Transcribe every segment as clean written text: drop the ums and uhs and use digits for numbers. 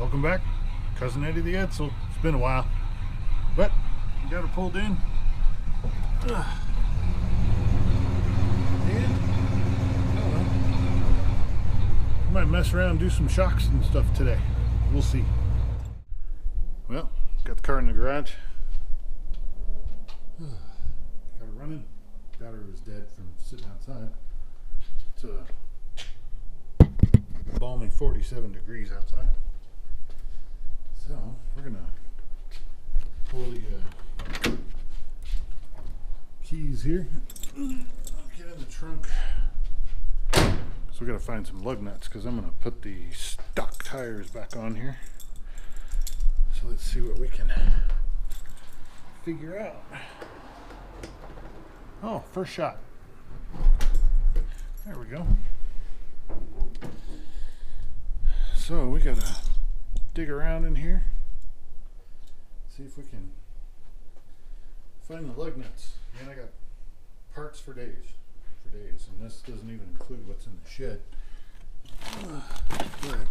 Welcome back, Cousin Eddie the Edsel. It's been a while, but we got her pulled in. And I don't know, we might mess around and do some shocks and stuff today. We'll see. Well, got the car in the garage. Got her running. Battery was dead from sitting outside. It's a balmy 47 degrees outside. So we're gonna pull the keys here, get in the trunk. So we gotta find some lug nuts because I'm gonna put the stock tires back on here. So let's see what we can figure out. Oh, first shot. There we go. So we gotta dig around in here, see if we can find the lug nuts. Man, I got parts for days, and this doesn't even include what's in the shed. But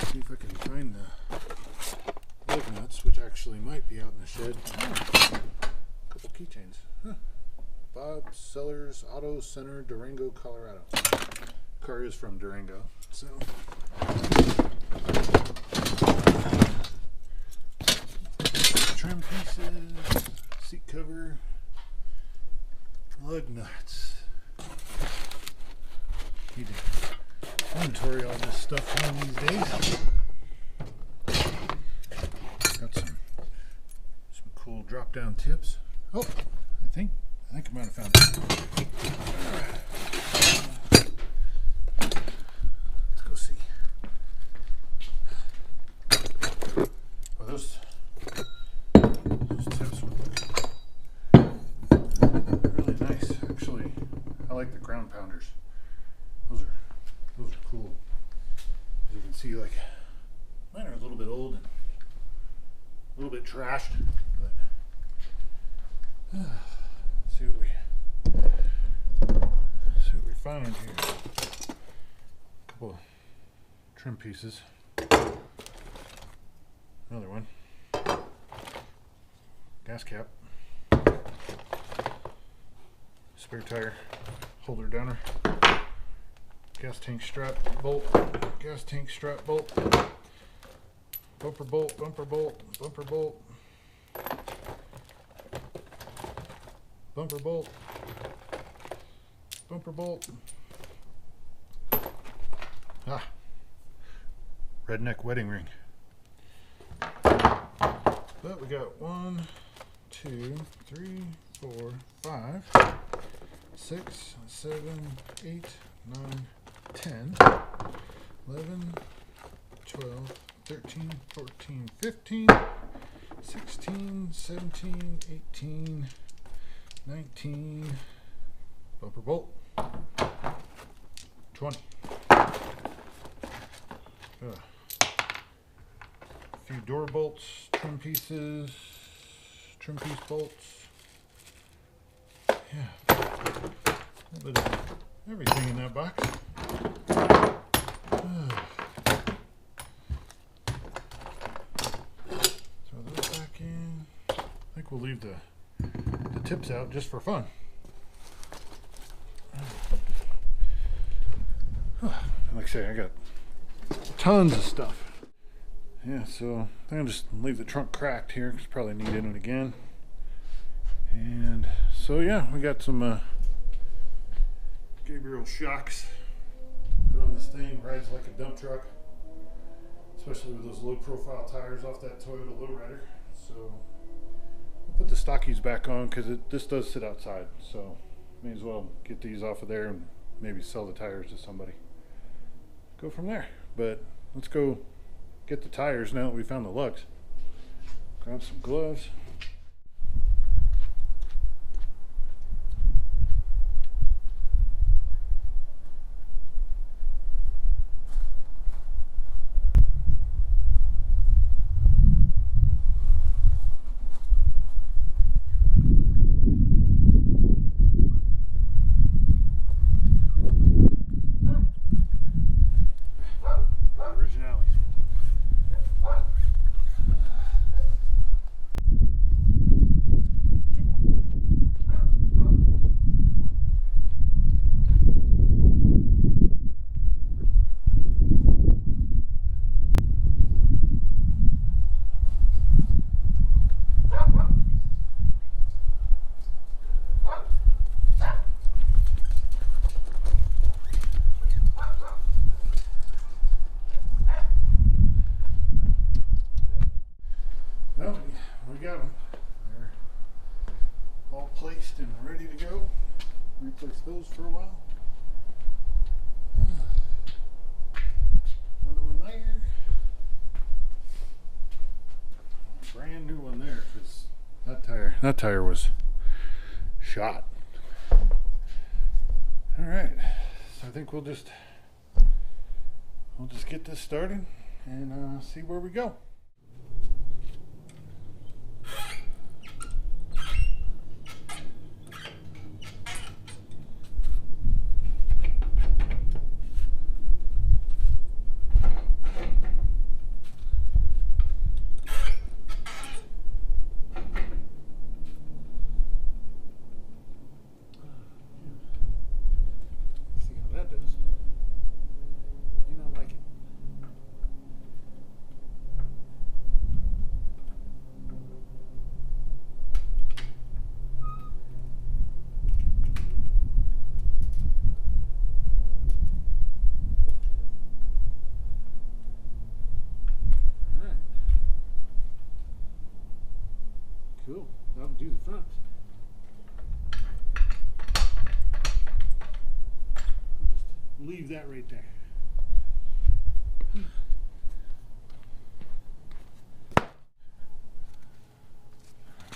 see if I can find the lug nuts, which actually might be out in the shed. Oh, a couple keychains. Huh. Bob Sellers Auto Center, Durango, Colorado. Car is from Durango, so. Trim pieces, seat cover, lug nuts. Need to inventory all this stuff one of these days. Got some cool drop down tips. Oh, I think I might have found it. Let's go see. Well, those tips would look really nice. Actually, I like the ground pounders. Those are cool. As you can see, like mine are a little bit old and a little bit trashed, but see what we found in here. A couple of trim pieces. Another one. Gas cap. Spare tire holder downer. Gas tank strap bolt. Gas tank strap bolt. Bumper bolt, bumper bolt, bumper bolt. Bumper bolt. Bumper bolt. Ah. Redneck wedding ring. But we got 1, 2, 3, 4, 5, 6, 7, 8, 9, 10, 11, 12, 13, 14, 15, 16, 17, 18, 19, bumper bolt, 20. A few door bolts, trim pieces, trim piece bolts. Yeah, a little bit of everything in that box. Throw those back in. I think we'll leave the tips out just for fun. Like I say, I got tons of stuff. Yeah, so I'm gonna just leave the trunk cracked here because probably need it again. And so yeah, we got some Gabriel shocks put on this thing. Rides like a dump truck, especially with those low profile tires off that Toyota lowrider. So I'll put the stockies back on because this does sit outside, so may as well get these off of there and maybe sell the tires to somebody. Go from there. But let's go get the tires now that we found the lugs. Grab some gloves. Originality. those for a while. Another one there. Brand new one there, because that tire was shot. All right, so I think we'll just get this started and see where we go. Cool, that'll do the front. I'll just leave that right there.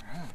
Alright.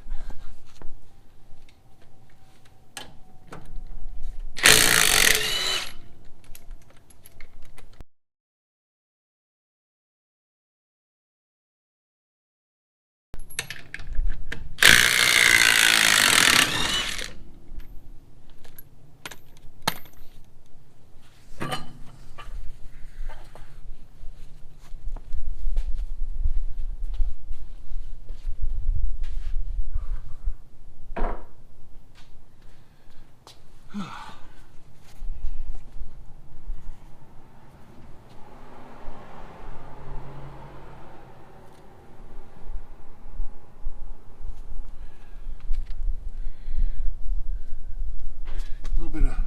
A little bit of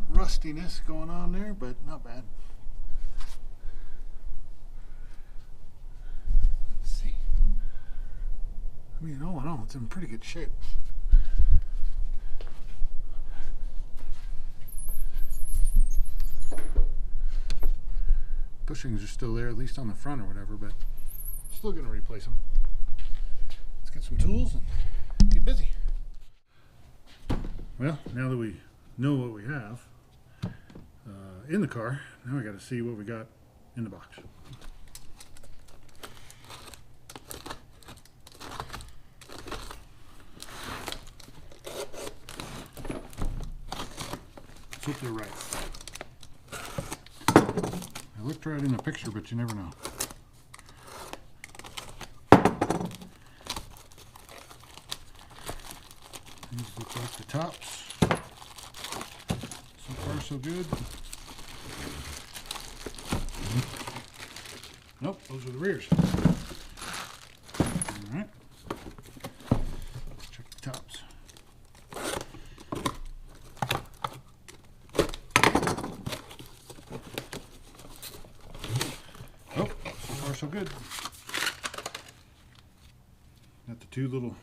rustiness going on there, but not bad. Let's see. I mean, all in all, it's in pretty good shape. Bushings are still there, at least on the front or whatever, but still gonna replace them. Let's get some tools and get busy. Well, now that we know what we have in the car, now we got to see what we got in the box. Let's hope they're right. I looked right in the picture, but you never know. These look like the tops. So far, so good. Nope, those are the rears. All right. Let's check the tops. Oh, so far, so good. Got the two little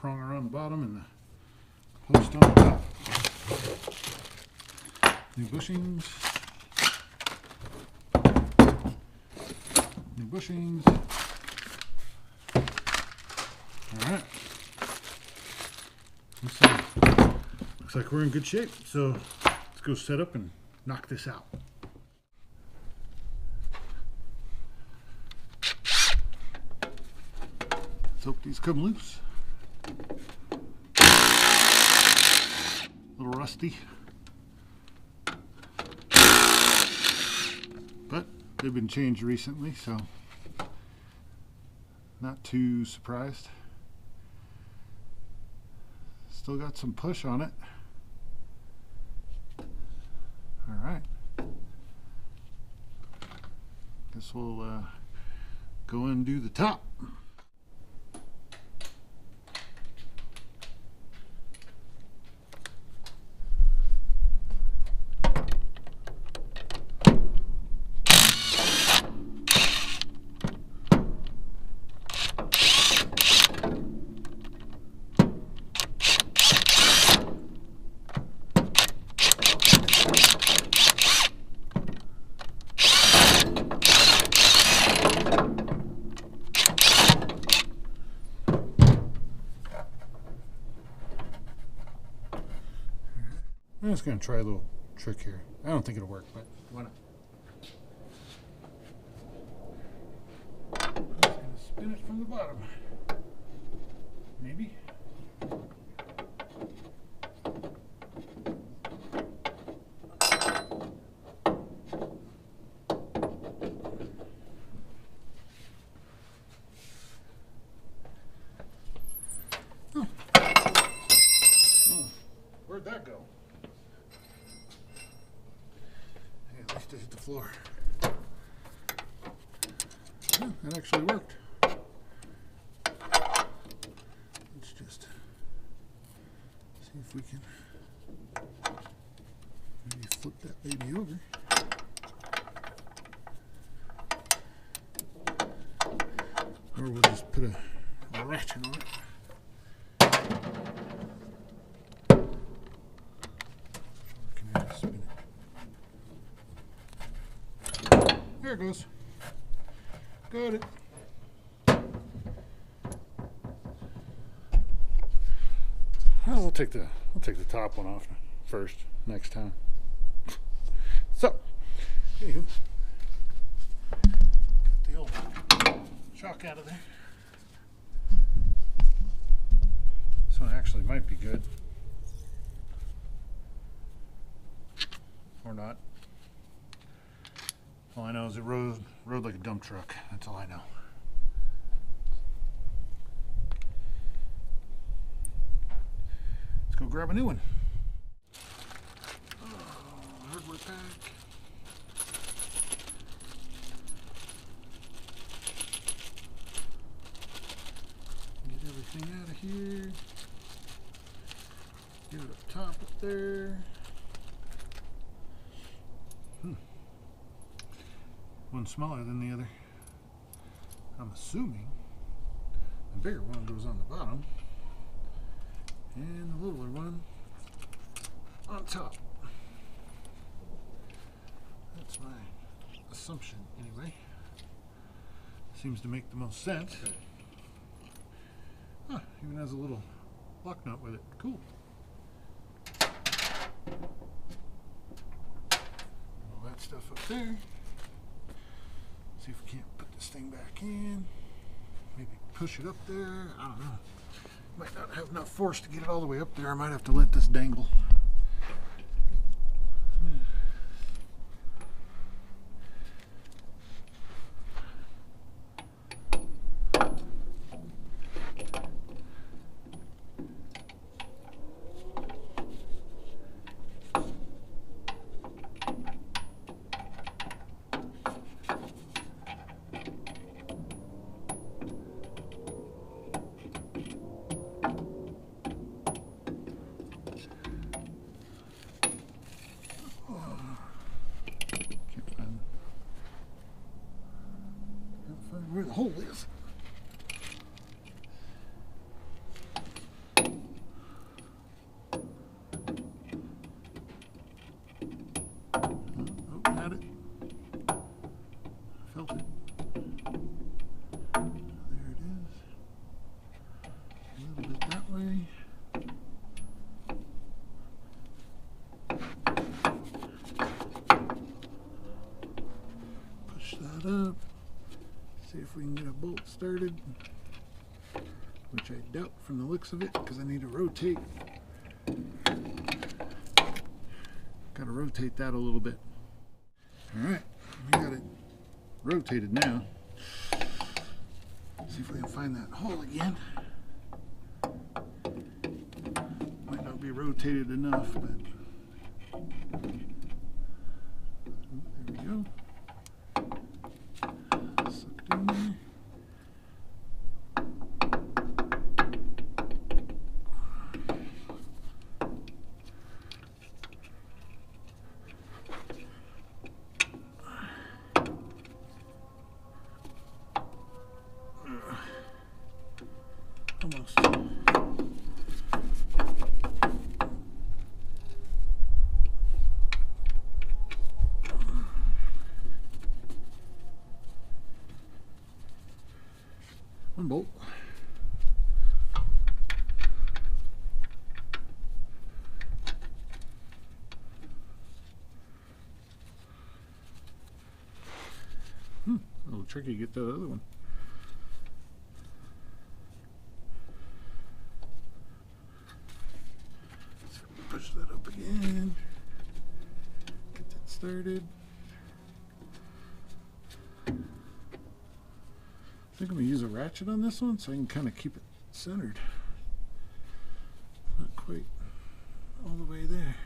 pronger on the bottom and the post on the top. New bushings. New bushings. Alright. Looks like we're in good shape. So let's go set up and knock this out. Let's hope these come loose. A little rusty. But they've been changed recently, so not too surprised. Still got some push on it. All right. Guess we'll go and do the top. just going to try a little trick here. I don't think it'll work, but why not? I'm just going to spin it from the bottom. Maybe. Oh. Where'd that go? Hey, at least it hit the floor. Yeah, that actually worked. Let's just see if we can maybe flip that baby over. Or we'll just put a ratchet on it. There it goes. Got it. Well, we'll take the top one off first next time. So, anywho, get the old shock out of there. This one actually might be good, or not. All I know is it rode like a dump truck. That's all I know. Let's go grab a new one. Oh, hardware pack. Get everything out of here. Get it up top up there. One smaller than the other. I'm assuming the bigger one goes on the bottom and the littler one on top. That's my assumption anyway. Seems to make the most sense. Huh, even has a little lock nut with it. Cool. All that stuff up there. See if we can't put this thing back in. Maybe push it up there. I don't know. Might not have enough force to get it all the way up there. I might have to let this dangle. Where the hole is. Oh, had it. Felt it. There it is. A little bit that way. Push that up. See if we can get a bolt started, which I doubt from the looks of it because I need to rotate. Got to rotate that a little bit. Alright, we got it rotated now. See if we can find that hole again. Might not be rotated enough, but there we go. Almost. One bolt. A little tricky to get that other one. So push that up again. Get that started. I think I'm going to use a ratchet on this one so I can kind of keep it centered. Not quite all the way there.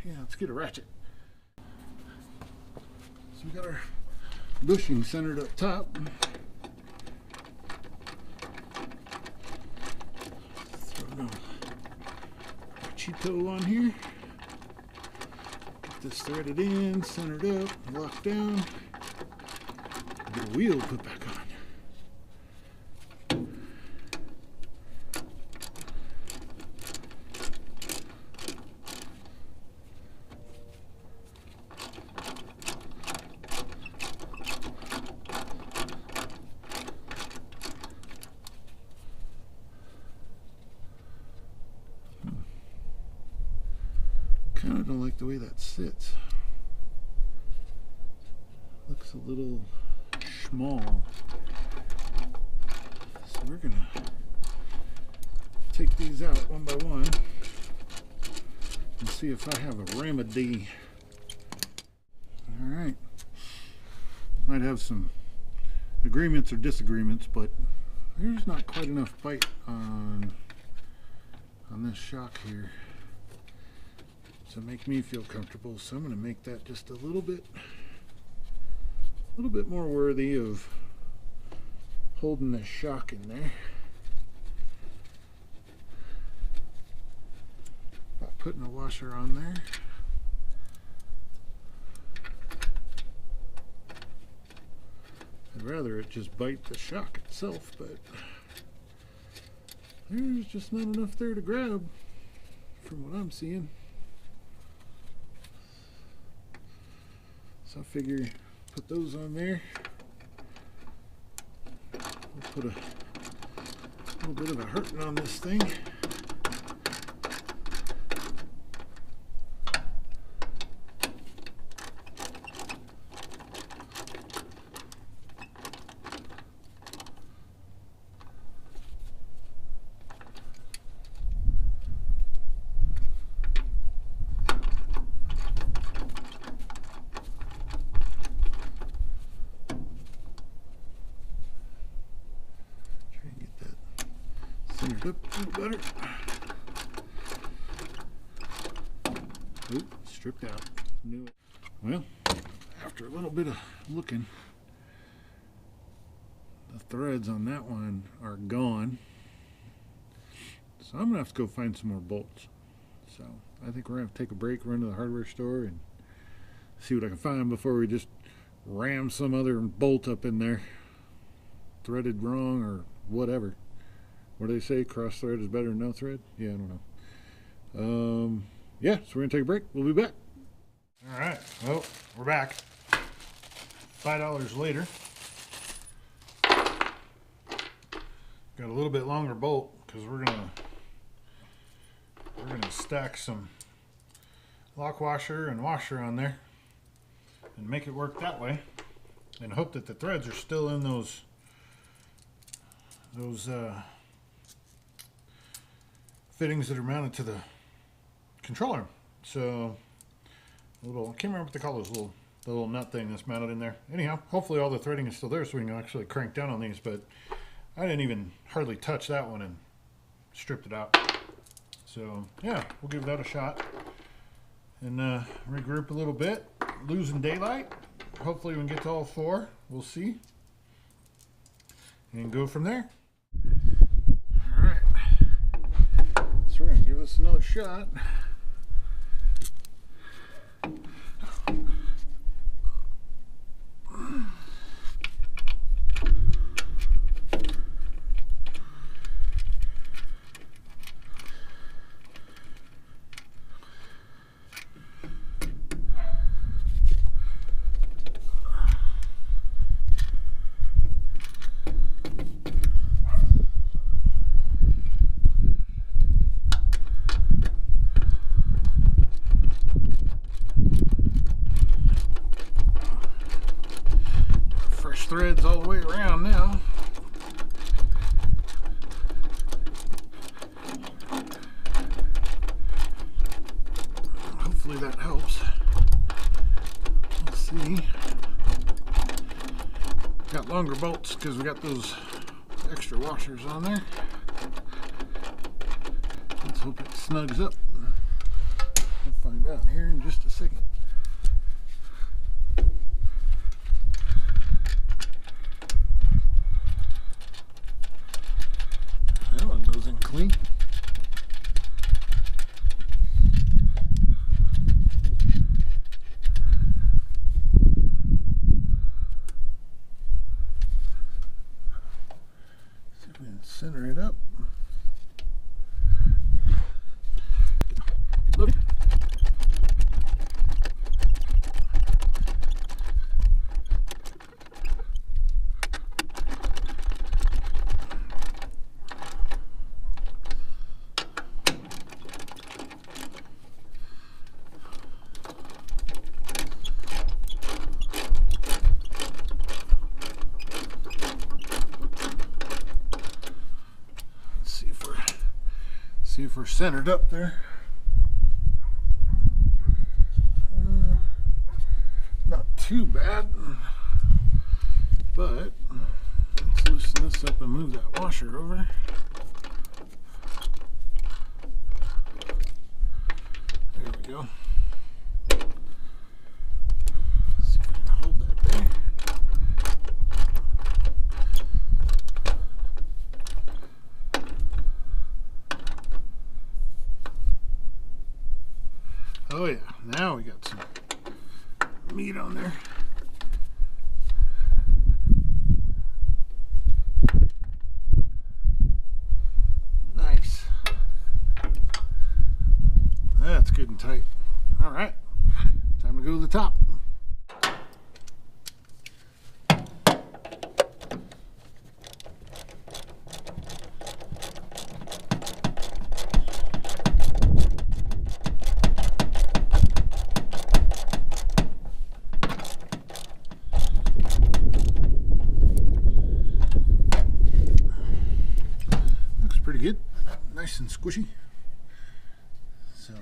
Yeah, let's get a ratchet. So we got our bushing centered up top. Throw a Cheeto on here. Get this threaded in, centered up, locked down. Get a wheel put back on. Kind of don't like the way that sits. Looks a little small. So we're gonna take these out one by one and see if I have a remedy. All right. Might have some agreements or disagreements, but there's not quite enough bite on this shock here to make me feel comfortable, so I'm going to make that just a little bit more worthy of holding the shock in there by putting a washer on there. I'd rather it just bite the shock itself, but there's just not enough there to grab from what I'm seeing. So I figure put those on there. We'll put a little bit of a hurting on this thing. Centered up a little better. Oop, stripped out. Knew it. Well, after a little bit of looking, the threads on that one are gone. So I'm gonna have to go find some more bolts. So I think we're gonna have to take a break, run to the hardware store, and see what I can find before we just ram some other bolt up in there, threaded wrong or whatever. What do they say? Cross thread is better than no thread? Yeah, I don't know. Yeah, so we're gonna take a break. We'll be back. All right, well, we're back. $5 later. Got a little bit longer bolt because we're gonna stack some lock washer and washer on there and make it work that way, and hope that the threads are still in those fittings that are mounted to the controller. So I can't remember what they call those, the little nut thing that's mounted in there. Anyhow, hopefully all the threading is still there so we can actually crank down on these, but I didn't even hardly touch that one and stripped it out. So yeah, we'll give that a shot and regroup a little bit. Losing daylight. Hopefully we can get to all four. We'll see. And go from there. Alright. So we're going to give this another shot. threads all the way around now. Hopefully that helps. Let's see. Got longer bolts because we got those extra washers on there. Let's hope it snugs up. We'll find out here in just a second. That one goes in clean. See if we can center it up. Look. See if we're centered up there. Not too bad, but let's loosen this up and move that washer over. There we go. Let's see if I can hold that there. Oh yeah, now we got some meat on there. Nice. That's good and tight. All right, time to go to the top. Pretty good, nice and squishy. So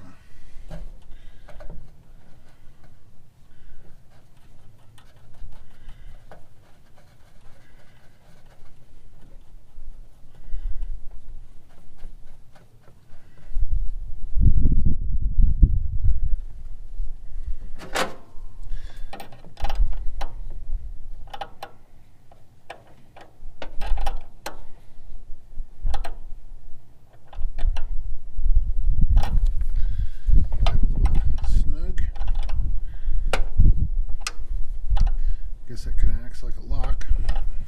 that kind of acts like a lock.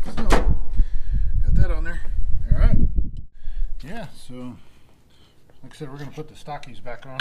So, got that on there. All right. Yeah, so like I said, we're going to put the stockies back on.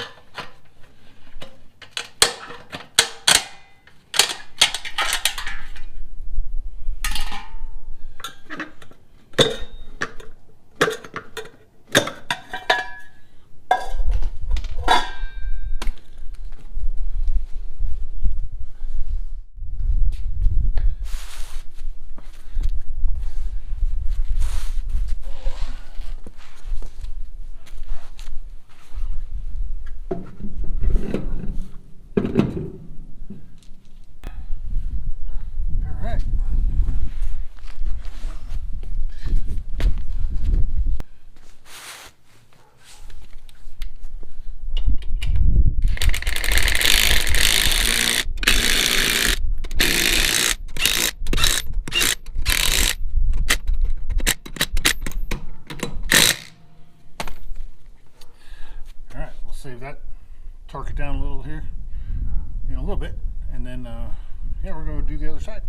Save that, torque it down a little here, in a little bit, and then yeah, we're going to do the other side.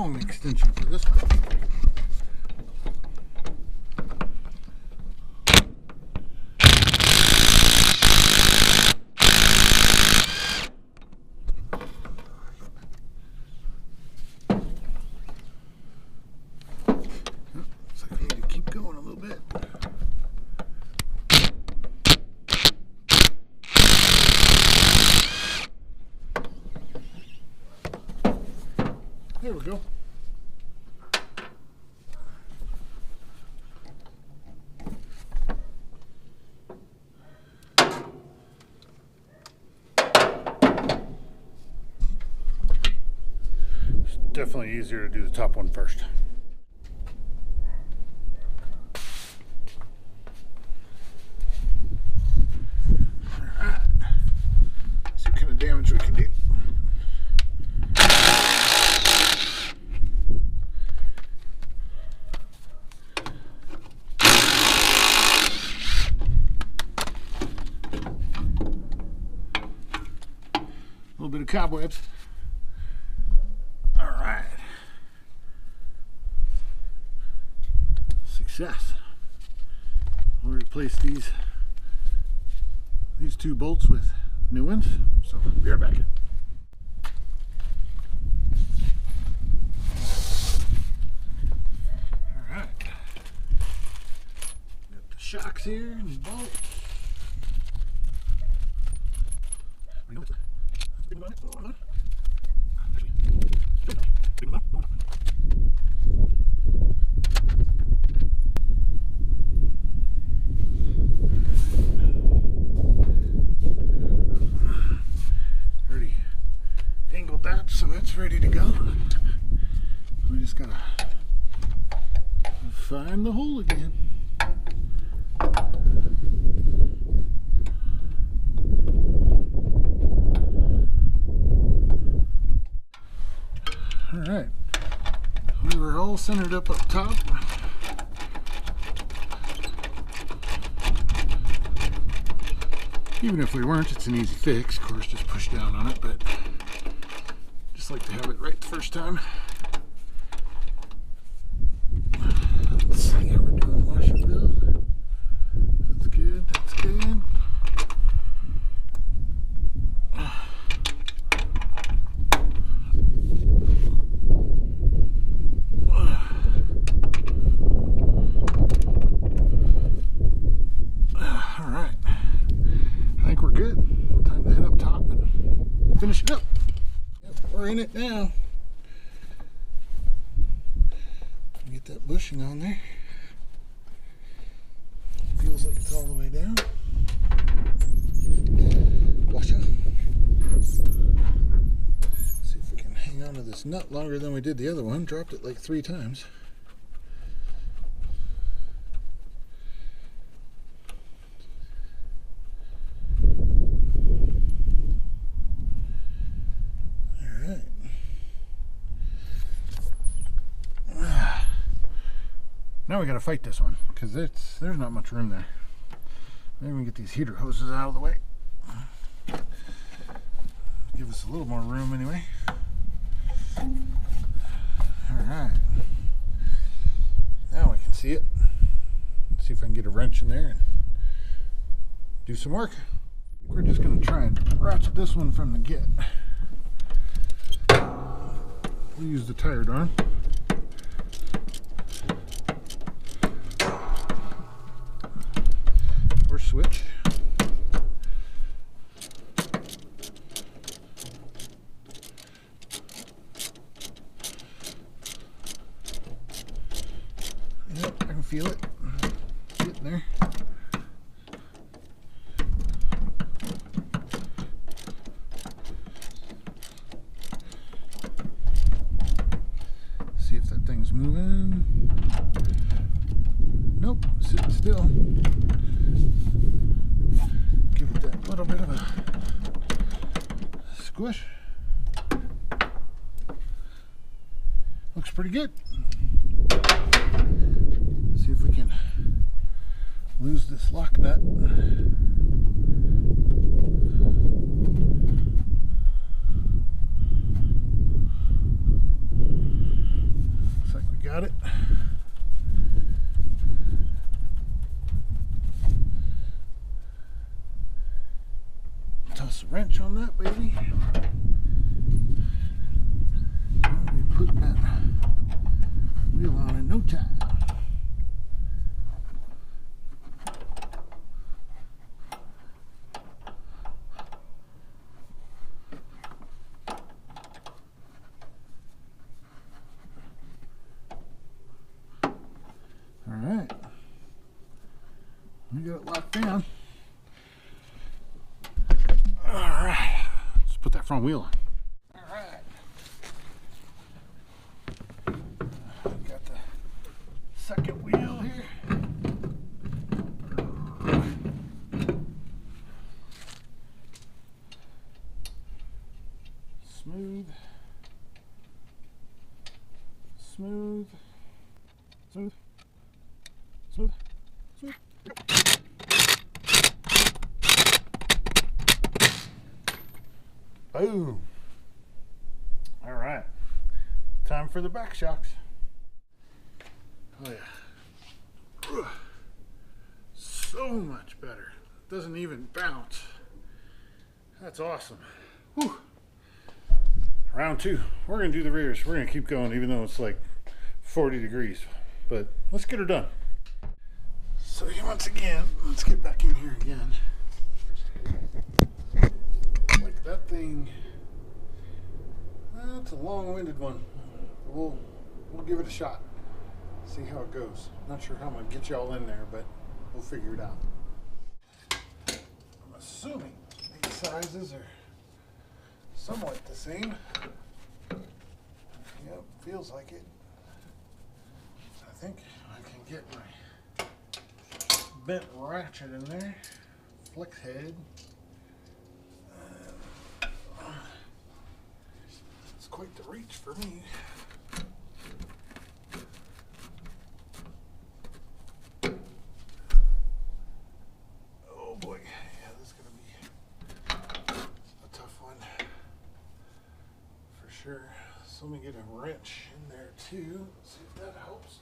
long extension for this one. Looks like I need to keep going a little bit. There we go. It's definitely easier to do the top one first. Alright. See what kind of damage we can do. A little bit of cobwebs. All right. Success. We'll replace these two bolts with new ones. So be right back. All right. Got the shocks here and the bolts. Already angled that so it's ready to go. We just gotta find the hole again. Alright, we were all centered up top. Even if we weren't, it's an easy fix. Of course, just push down on it, but just like to have it right the first time. Let's see how we're doing, Washington. That's good, that's good. Finish it up. Yep, we're in it now. Get that bushing on there. Feels like it's all the way down. Watch out. See if we can hang on to this nut longer than we did the other one. Dropped it like 3 times. Now we got to fight this one because there's not much room there. Maybe we can get these heater hoses out of the way. Give us a little more room anyway. Alright. Now we can see it. Let's see if I can get a wrench in there and do some work. We're just going to try and ratchet this one from the get. We'll use the tired arm. Switch. Yep, I can feel it. Getting there. See if that thing's moving. Nope, sitting still. Little bit of a squish. Looks pretty good. See if we can lose this lock nut. Toss a wrench on that baby. We'll be putting that wheel on in no time. Alright, we got it locked down. Alright, let's put that front wheel on. Alright, got the second wheel here. Smooth, smooth, smooth. Smooth, smooth. Boom. All right. Time for the back shocks. Oh yeah. So much better. Doesn't even bounce. That's awesome. Whew. Round two. We're going to do the rears. We're going to keep going even though it's like 40 degrees. But let's get her done. So once again, let's get back in here again. Like that thing, it's a long-winded one. We'll give it a shot. See how it goes. Not sure how I'm gonna get y'all in there, but we'll figure it out. I'm assuming these sizes are somewhat the same. Yep, feels like it. I think I can get my bent ratchet in there, flex head. It's quite the reach for me. Oh boy, yeah, this is gonna be a tough one for sure. So let me get a wrench in there too. See if that helps.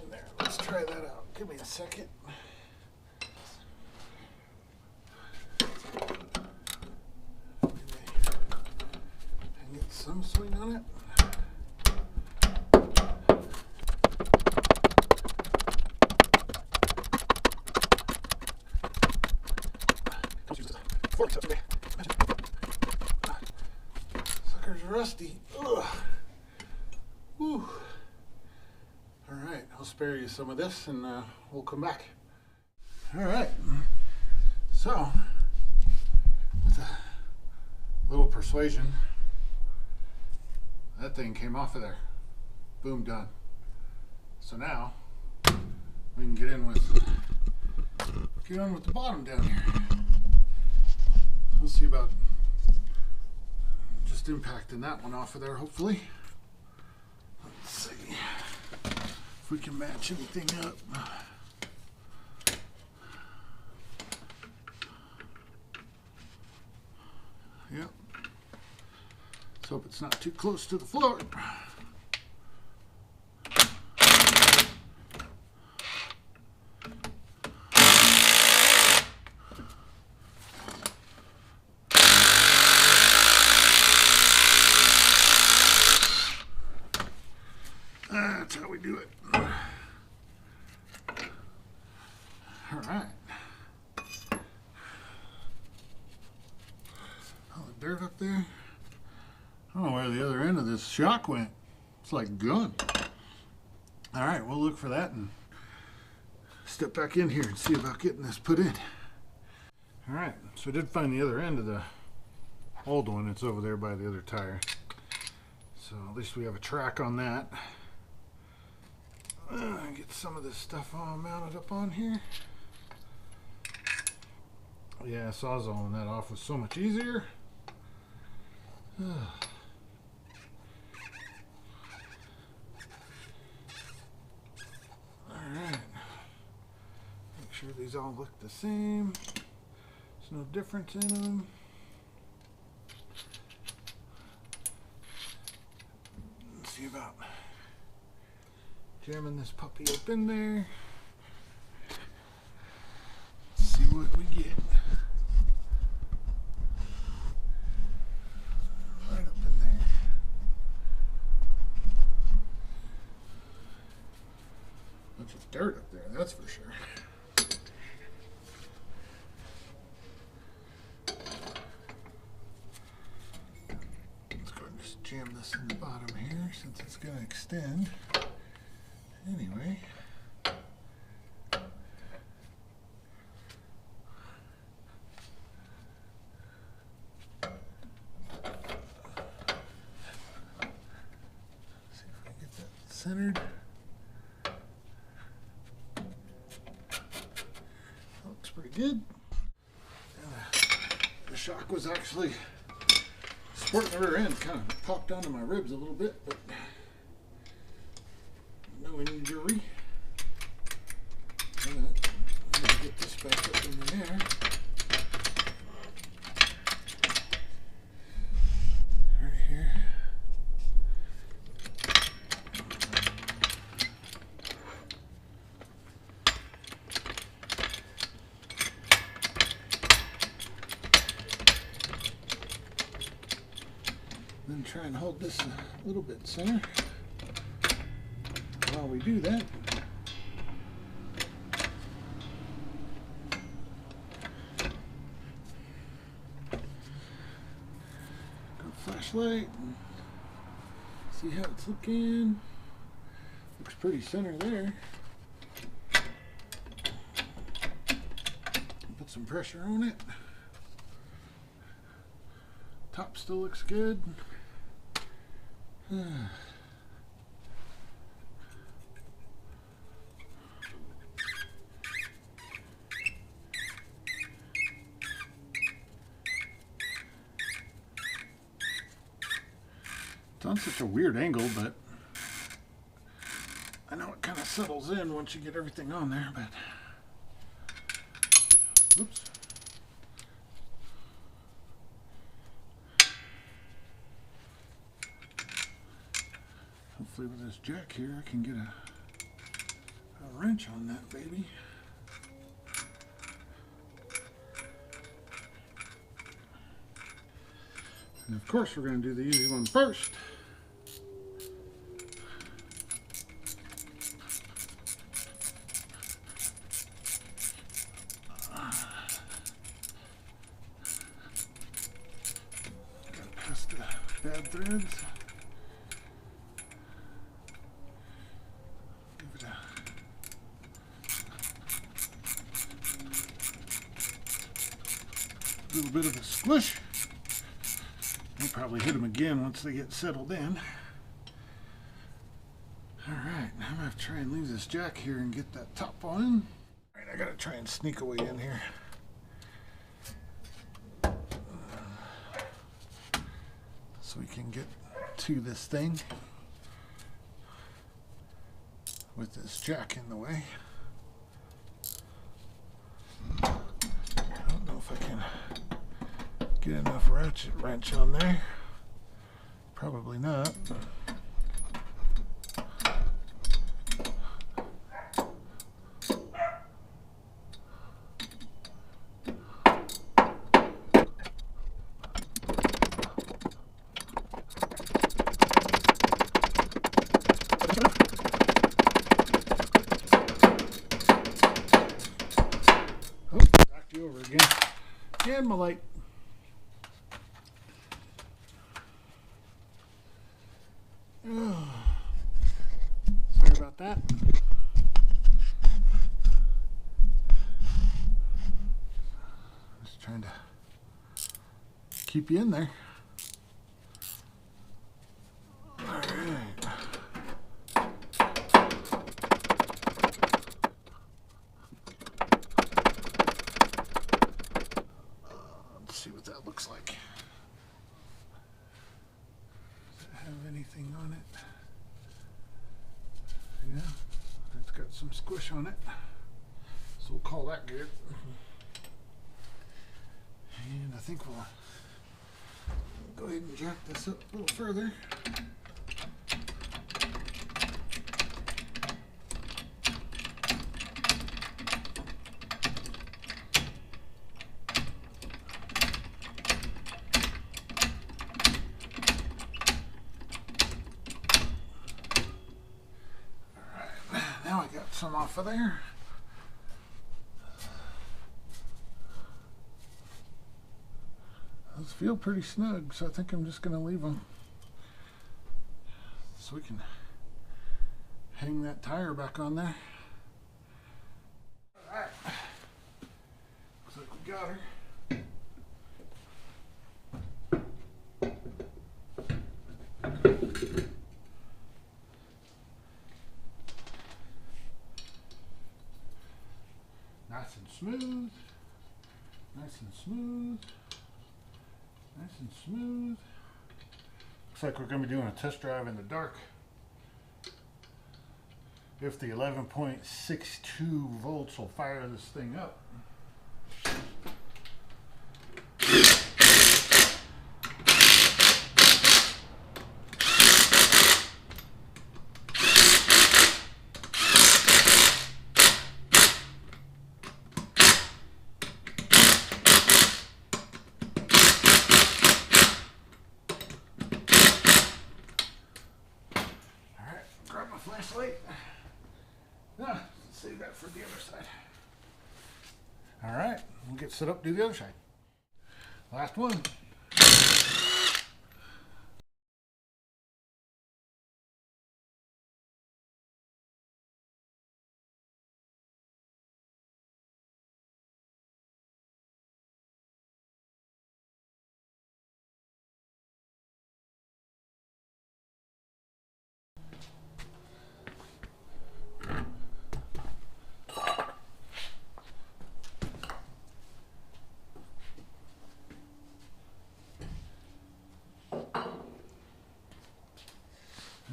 In there. Let's try that out. Give me a second. And get some swing on it. Don't use the forks up today. Sucker's rusty. Ugh. Whew. Alright, I'll spare you some of this and we'll come back. Alright, so with a little persuasion, that thing came off of there. Boom, done. So now we can get on with the bottom down here. We'll see about just impacting that one off of there, hopefully. Let's see if we can match anything up. Yep. Let's hope it's not too close to the floor. That's how we do it. All right. All the dirt up there. I don't know where the other end of this shock went. It's like gone. All right, we'll look for that and step back in here and see about getting this put in. All right, so I did find the other end of the old one. It's over there by the other tire. So at least we have a track on that. Get some of this stuff all mounted up on here. Yeah, sawzalling that off was so much easier. these all look the same. There's no difference in them. Let's see about jamming this puppy up in there. Let's see what we get. Right up in there. Bunch of dirt up there, that's for sure. Let's go ahead and just jam this in the bottom here since it's going to extend. Anyway. See if we can get that centered. Looks pretty good. The shock was actually sporting the rear end, kind of popped onto my ribs a little bit, but no injury. I'm gonna get this back up in the air. Right here. Then try and hold this a little bit center. While we do that, go flashlight and see how it's looking. Looks pretty center there. Put some pressure on it. Top still looks good. It's on such a weird angle, but I know it kind of settles in once you get everything on there, but whoops. Hopefully with this jack here I can get a wrench on that baby. And of course we're going to do the easy one first. Got past the bad threads. Give it a little bit of a squish. We'll probably hit them again once they get settled in. Alright, now I'm going to have to try and leave this jack here and get that top on. Alright, I got to try and sneak away in here. So we can get to this thing with this jack in the way. I don't know if I can get enough wrench on there. Probably not. Oh, knocked you over again. And my light. Oh, sorry about that. Just trying to keep you in there. All right. Let's see what that looks like. Does it have anything on it? Yeah, it's got some squish on it. So So we'll call that good. And I think we'll go ahead and jack this up a little further. Now I got some off of there. Those feel pretty snug, so I think I'm just going to leave them so we can hang that tire back on there. Alright, looks like we got her. Nice and smooth, nice and smooth, nice and smooth. Looks like we're going to be doing a test drive in the dark. If the 11.62 volts will fire this thing up. Grab my flashlight. Let's save that for the other side. All right, we'll get set up to do the other side. Last one.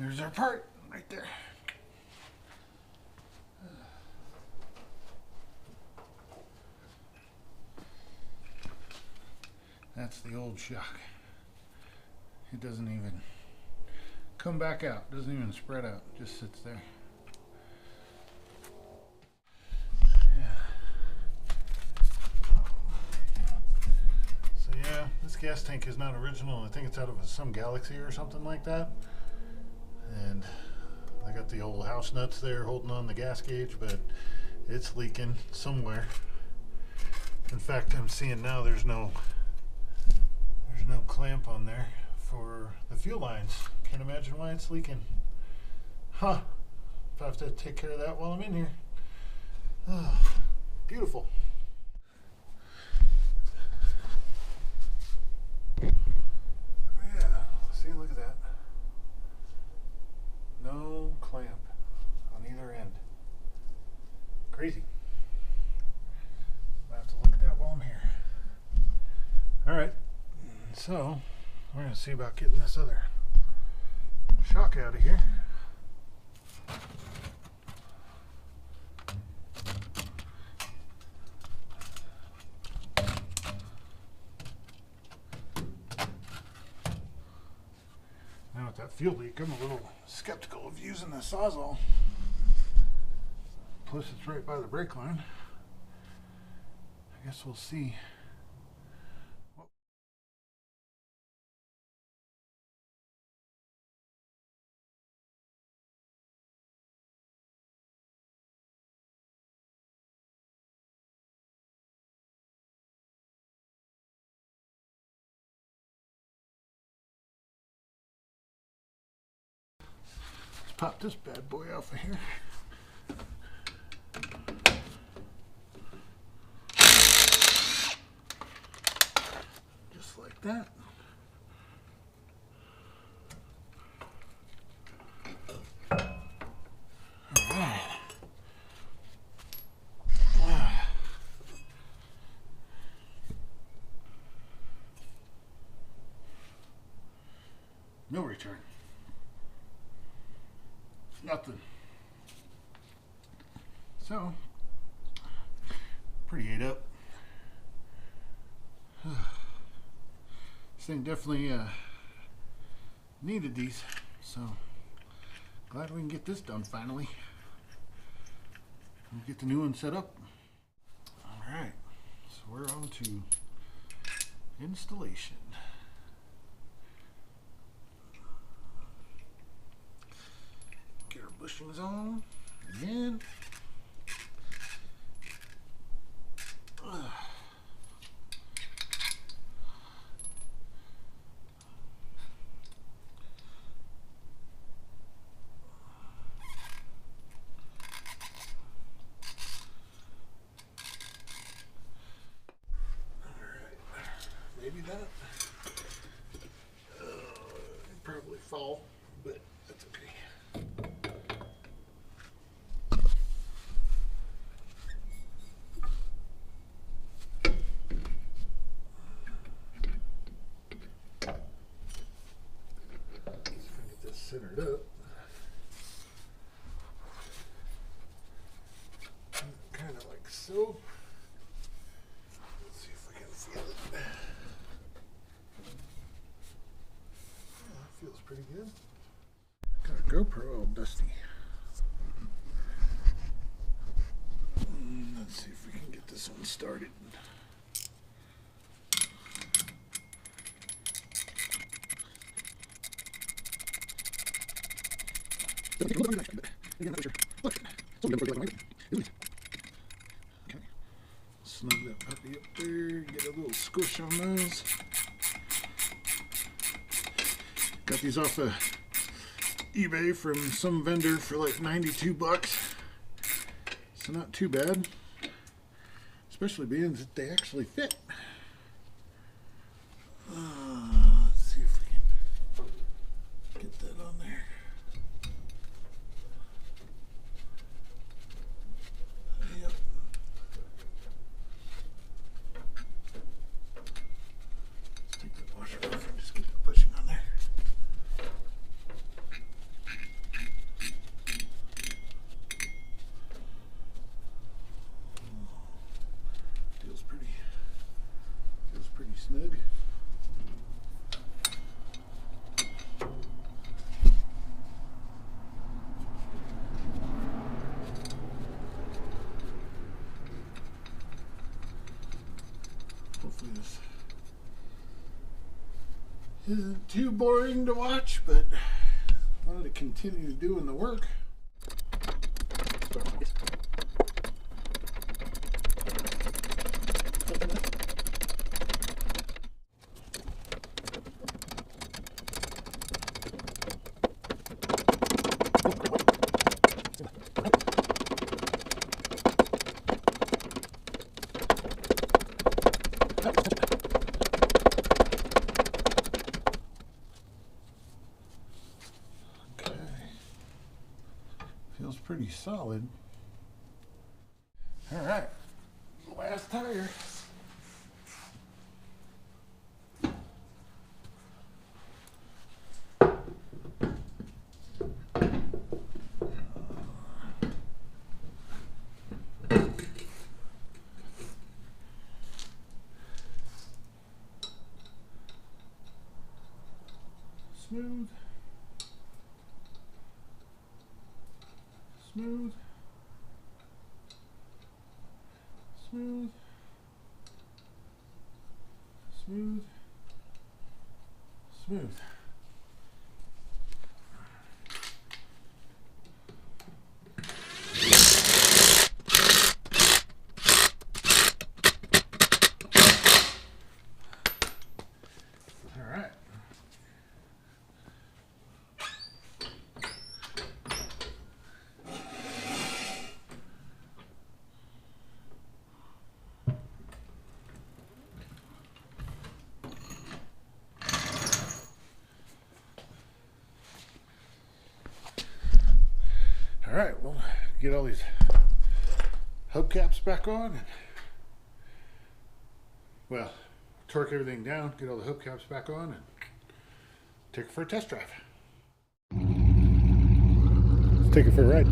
There's our part right there. That's the old shock. It doesn't even come back out, doesn't even spread out, just sits there. So yeah, this gas tank is not original. I think it's out of some Galaxy or something like that. And I got the old house nuts there holding on the gas gauge, but it's leaking somewhere. In fact, I'm seeing now there's no clamp on there for the fuel lines. Can't imagine why it's leaking. Huh. If I have to take care of that while I'm in here. Oh, beautiful. Yeah, see, look at that. No clamp on either end. Crazy. I'll have to look at that while I'm here. Alright, so we're going to see about getting this other shock out of here. Now with that fuel leak, I'm a little skeptical of using the Sawzall. Plus it's right by the brake line. I guess we'll see. Let's pop this bad boy off of here. Just like that. No return. Nothing. So, Pretty ate up. This thing definitely needed these, so glad we can get this done finally. We'll get the new one set up. Alright, so we're on to installation. Get our bushings on again. Maybe not. Probably fall, but that's okay. Let's get this centered up. Kind of like so. Let's see if I can feel it. Feels pretty good. Got a GoPro all dusty. Let's see if we can get this one started. Okay. Snug that puppy up there. Get a little squish on those. Got these off of eBay from some vendor for like 92 bucks. So not too bad. Especially being that they actually fit. Let's see if we can get that on there. Yep. Let's take the washer off and just get the bushing on there. Feels pretty snug. Hopefully this isn't too boring to watch, but I wanted to continue doing the work. Feels pretty solid. All right, last tire. Smooth. Smooth, smooth, smooth, smooth. All right. All right, we'll get all these hubcaps back on and, well, torque everything down, get all the hubcaps back on, and take it for a test drive. Let's take it for a ride.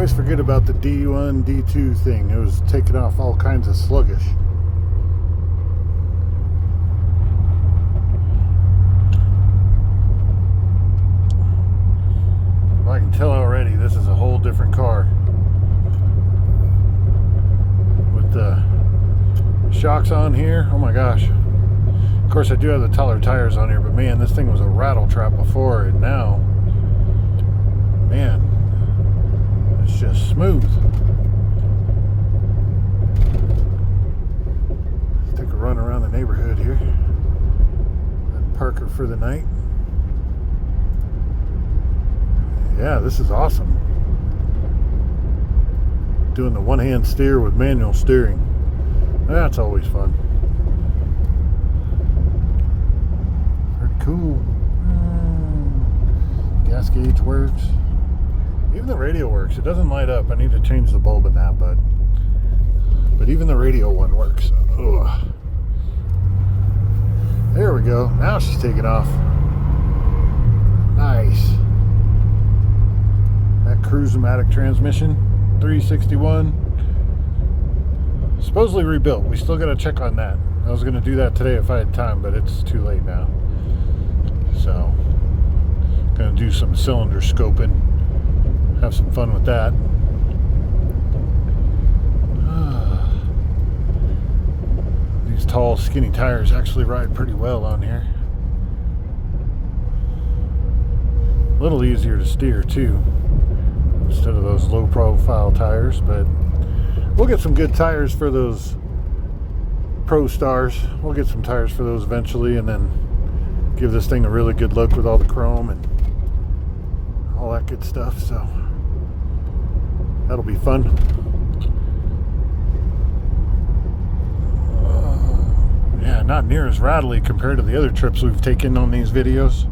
always forget about the D1, D2 thing. It was taking off all kinds of sluggish. Well, I can tell already this is a whole different car. With the shocks on here, oh my gosh. Of course I do have the taller tires on here, but man, this thing was a rattle trap before, and now, man, it's just smooth. Let's take a run around the neighborhood here and park her for the night. Yeah, this is awesome. Doing the one-hand steer with manual steering. That's always fun. Pretty cool. Gas gauge works. Even the radio works. It doesn't light up. I need to change the bulb in that, but even the radio one works. Ugh. There we go. Now she's taking off. Nice. That Cruise-O-Matic transmission, 361. Supposedly rebuilt. We still got to check on that. I was going to do that today if I had time, but it's too late now. So, going to do some cylinder scoping. Have some fun with that. These tall, skinny tires actually ride pretty well on here. A little easier to steer too, instead of those low profile tires, but we'll get some good tires for those Pro Stars. We'll get some tires for those eventually, and then give this thing a really good look with all the chrome and all that good stuff, so that'll be fun. Yeah, not near as rattly compared to the other trips we've taken on these videos.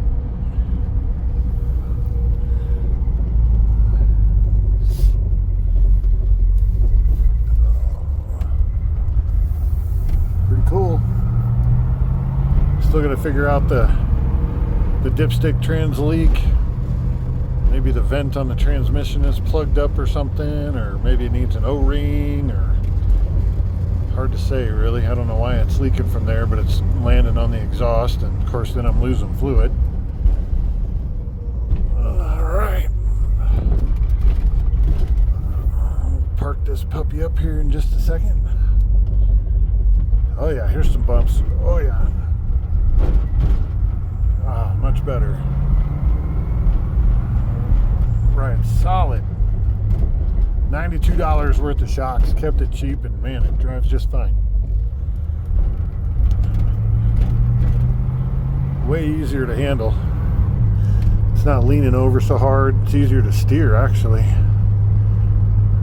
Cool. Still got to figure out the dipstick trans leak. Maybe the vent on the transmission is plugged up or something, or maybe it needs an O-ring, or hard to say really. I don't know why it's leaking from there, but it's landing on the exhaust, and of course then I'm losing fluid. Alright. I'll park this puppy up here in just a second. Oh yeah, here's some bumps. Oh yeah. Ah, much better. Right, solid. $92 worth of shocks. Kept it cheap, and man, it drives just fine. Way easier to handle. It's not leaning over so hard. It's easier to steer, actually.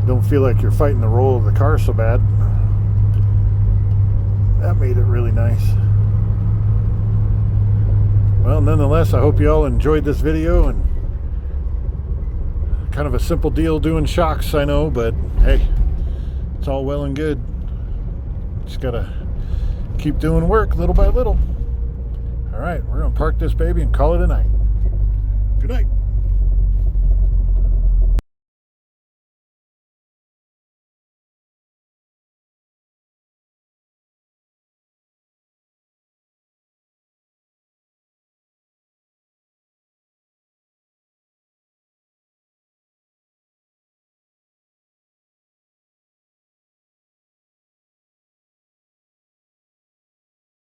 Don't feel like you're fighting the roll of the car so bad. That made it really nice. Well, nonetheless, I hope you all enjoyed this video, and kind of a simple deal doing shocks, I know, but hey, it's all well and good. Just gotta keep doing work little by little. All right, we're gonna park this baby and call it a night. Good night.